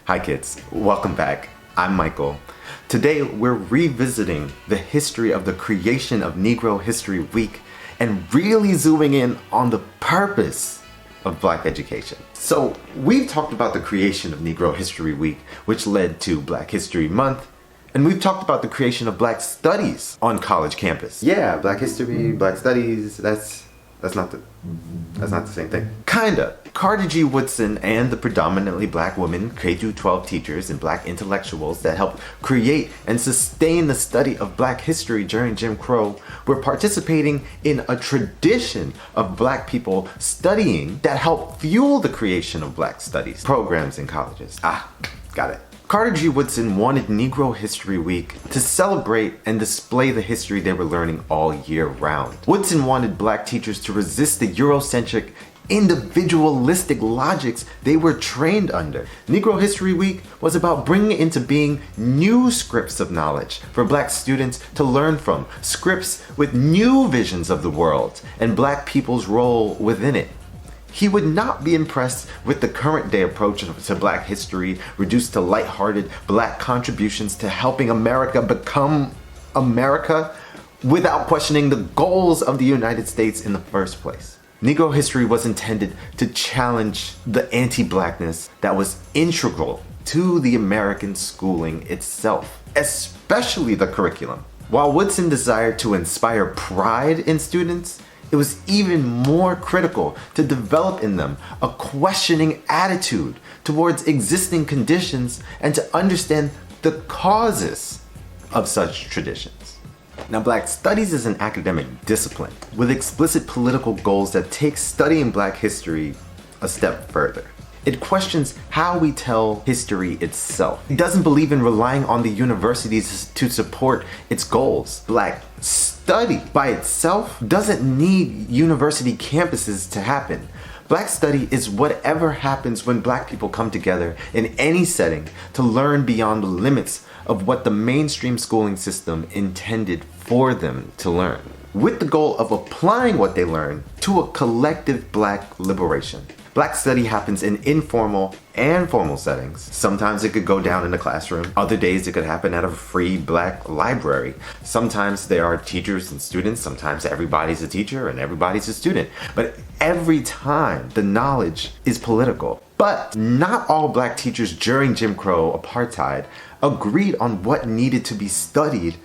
Hi kids, welcome back. I'm Michael. Today we're revisiting the history of the creation of Negro History Week and really zooming in on the purpose of Black education. So we've talked about the creation of Negro History Week, which led to Black History Month, and we've talked about the creation of Black Studies on college campus. Yeah, Black History, Black Studies, that's not the same thing. Kinda. Carter G. Woodson and the predominantly Black women K-12 teachers and Black intellectuals that helped create and sustain the study of Black history during Jim Crow were participating in a tradition of Black people studying that helped fuel the creation of Black studies programs in colleges. Got it. Carter G. Woodson wanted Negro History Week to celebrate and display the history they were learning all year round. Woodson wanted Black teachers to resist the Eurocentric, individualistic logics they were trained under. Negro History Week was about bringing into being new scripts of knowledge for Black students to learn from, scripts with new visions of the world and Black people's role within it. He would not be impressed with the current day approach to Black history, reduced to lighthearted Black contributions to helping America become America without questioning the goals of the United States in the first place. Negro history was intended to challenge the anti-Blackness that was integral to the American schooling itself, especially the curriculum. While Woodson desired to inspire pride in students, it was even more critical to develop in them a questioning attitude towards existing conditions and to understand the causes of such traditions. Now, Black Studies is an academic discipline with explicit political goals that take studying Black history a step further. It questions how we tell history itself. It doesn't believe in relying on the universities to support its goals. Black study by itself doesn't need university campuses to happen. Black study is whatever happens when Black people come together in any setting to learn beyond the limits of what the mainstream schooling system intended for them to learn, with the goal of applying what they learn to a collective Black liberation. Black study happens in informal and formal settings. Sometimes it could go down in the classroom. Other days it could happen at a free Black library. Sometimes there are teachers and students. Sometimes everybody's a teacher and everybody's a student. But every time the knowledge is political. But not all Black teachers during Jim Crow apartheid agreed on what needed to be studied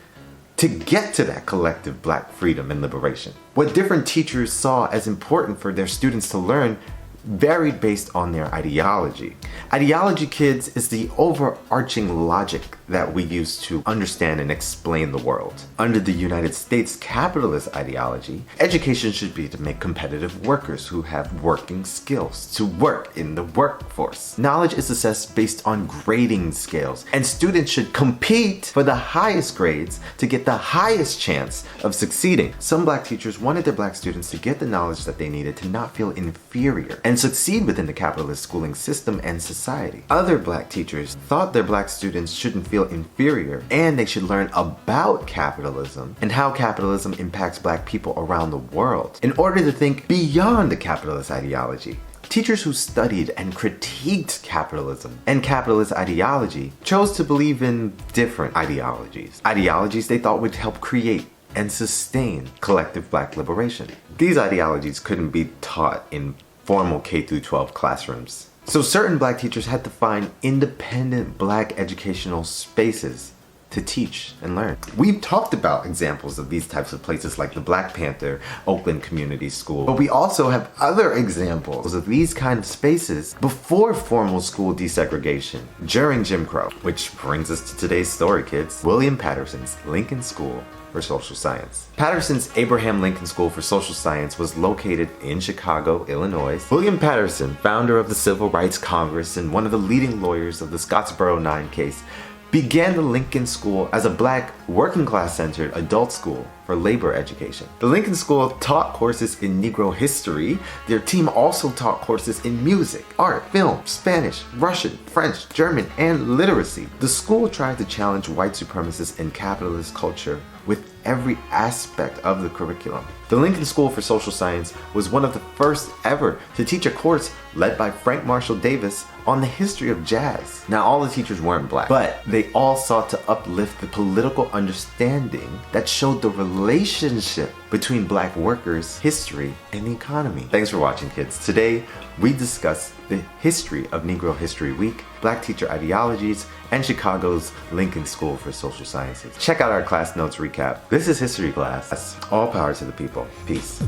to get to that collective Black freedom and liberation. What different teachers saw as important for their students to learn varied based on their ideology. Ideology, kids, is the overarching logic that we use to understand and explain the world. Under the United States capitalist ideology, education should be to make competitive workers who have working skills to work in the workforce. Knowledge is assessed based on grading scales, and students should compete for the highest grades to get the highest chance of succeeding. Some Black teachers wanted their Black students to get the knowledge that they needed to not feel inferior and succeed within the capitalist schooling system and society. Other Black teachers thought their Black students shouldn't feel inferior and they should learn about capitalism and how capitalism impacts Black people around the world in order to think beyond the capitalist ideology. Teachers who studied and critiqued capitalism and capitalist ideology chose to believe in different ideologies. Ideologies they thought would help create and sustain collective Black liberation. These ideologies couldn't be taught in formal K-12 classrooms. So certain Black teachers had to find independent Black educational spaces to teach and learn. We've talked about examples of these types of places like the Black Panther Oakland Community School, but we also have other examples of these kind of spaces before formal school desegregation during Jim Crow, which brings us to today's story, kids. William Patterson's Lincoln School for Social Science. Patterson's Abraham Lincoln School for Social Science was located in Chicago, Illinois. William Patterson, founder of the Civil Rights Congress and one of the leading lawyers of the Scottsboro 9 case, began the Lincoln School as a Black working-class-centered adult school for labor education. The Lincoln School taught courses in Negro history. Their team also taught courses in music, art, film, Spanish, Russian, French, German, and literacy. The school tried to challenge white supremacists and capitalist culture with every aspect of the curriculum. The Lincoln School for Social Science was one of the first ever to teach a course led by Frank Marshall Davis on the history of jazz. Now, all the teachers weren't black, but they all sought to uplift the political understanding that showed the relationship between black workers, history, and the economy. Thanks for watching, kids. Today, we discuss the history of Negro History Week, black teacher ideologies, and Chicago's Lincoln School for Social Sciences. Check out our class notes recap. This is history class. All power to the people. Peace.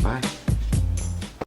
Bye.